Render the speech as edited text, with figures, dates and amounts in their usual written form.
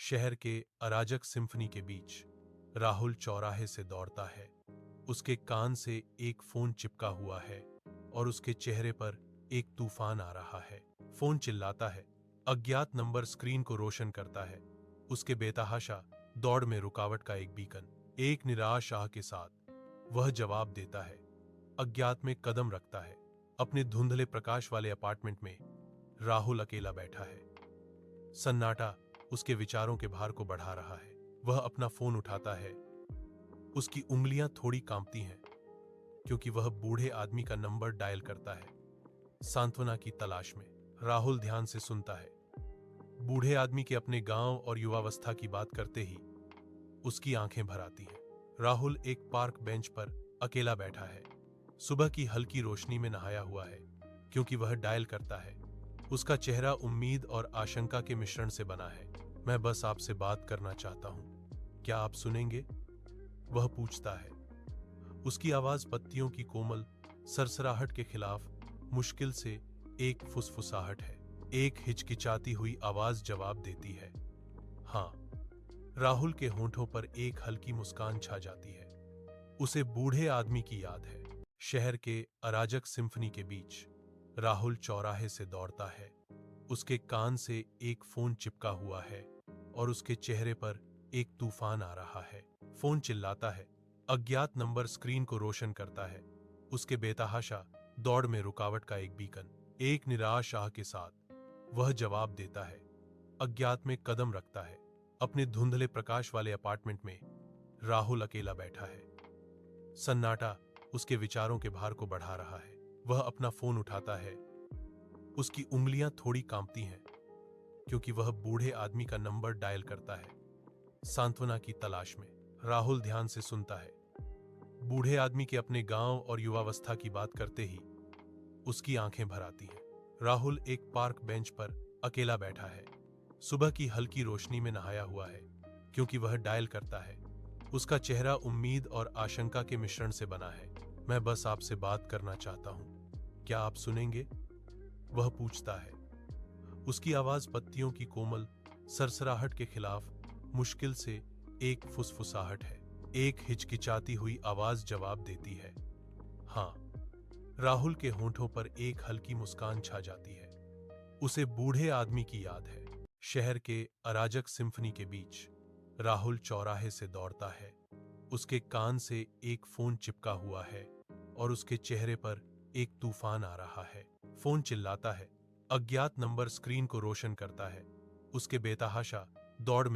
शहर के अराजक सिम्फनी के बीच राहुल चौराहे से दौड़ता है। उसके कान से एक फोन चिपका हुआ है और उसके चेहरे पर एक तूफान आ रहा है। फोन चिल्लाता है। अज्ञात नंबर स्क्रीन को रोशन करता है। उसके बेतहाशा दौड़ में रुकावट का एक बीकन। एक निराश आह के साथ वह जवाब देता है। अज्ञात में कदम रखता है। अपने धुंधले प्रकाश वाले अपार्टमेंट में राहुल अकेला बैठा है। सन्नाटा उसके विचारों के भार को बढ़ा रहा है। वह अपना फोन उठाता है। उसकी उंगलियां थोड़ी कांपती हैं क्योंकि वह बूढ़े आदमी का नंबर डायल करता है। सांत्वना की तलाश में राहुल ध्यान से सुनता है। बूढ़े आदमी के अपने गांव और युवावस्था की बात करते ही उसकी आंखें भर आती हैं। राहुल एक पार्क बेंच पर अकेला बैठा है। सुबह की हल्की रोशनी में नहाया हुआ है क्योंकि वह डायल करता है। उसका चेहरा उम्मीद और आशंका के मिश्रण से बना है। मैं बस आपसे बात करना चाहता हूं, क्या आप सुनेंगे? वह पूछता है। उसकी आवाज पत्तियों की कोमल सरसराहट के खिलाफ मुश्किल से एक फुसफुसाहट है। एक हिचकिचाती हुई आवाज जवाब देती है, हाँ। राहुल के होंठों पर एक हल्की मुस्कान छा जाती है। उसे बूढ़े आदमी की याद है। शहर के अराजक सिम्फनी के बीच राहुल चौराहे से दौड़ता है। उसके कान से एक फोन चिपका हुआ है और उसके चेहरे पर एक तूफान आ रहा है। फोन चिल्लाता है। अज्ञात नंबर स्क्रीन को रोशन करता है। उसके बेतहाशा दौड़ में रुकावट का एक बीकन। एक निराश आह के साथ वह जवाब देता है। अज्ञात में कदम रखता है। अपने धुंधले प्रकाश वाले अपार्टमेंट में राहुल अकेला बैठा है। सन्नाटा उसके विचारों के भार को बढ़ा रहा है। वह अपना फोन उठाता है। उसकी उंगलियां थोड़ी कांपती हैं क्योंकि वह बूढ़े आदमी का नंबर डायल करता है। सांत्वना की तलाश में राहुल ध्यान से सुनता है। बूढ़े आदमी के अपने गांव और युवावस्था की बात करते ही उसकी आंखें भर आती हैं। राहुल एक पार्क बेंच पर अकेला बैठा है। सुबह की हल्की रोशनी में नहाया हुआ है क्योंकि वह डायल करता है। उसका चेहरा उम्मीद और आशंका के मिश्रण से बना है। मैं बस आपसे बात करना चाहता हूं, क्या आप सुनेंगे? वह पूछता है। उसकी आवाज पत्तियों की कोमल सरसराहट के खिलाफ मुश्किल से एक फुसफुसाहट है। एक हिचकिचाती हुई आवाज जवाब देती है, हाँ। राहुल के होंठों पर एक हल्की मुस्कान छा जाती है। उसे बूढ़े आदमी की याद है। शहर के अराजक सिम्फनी के बीच राहुल चौराहे से दौड़ता है। उसके कान से एक फोन चिपका हुआ है और उसके चेहरे पर एक तूफान आ रहा है। फोन चिल्लाता है। अज्ञात नंबर स्क्रीन को रोशन करता है। उसके बेतहाशा दौड़ में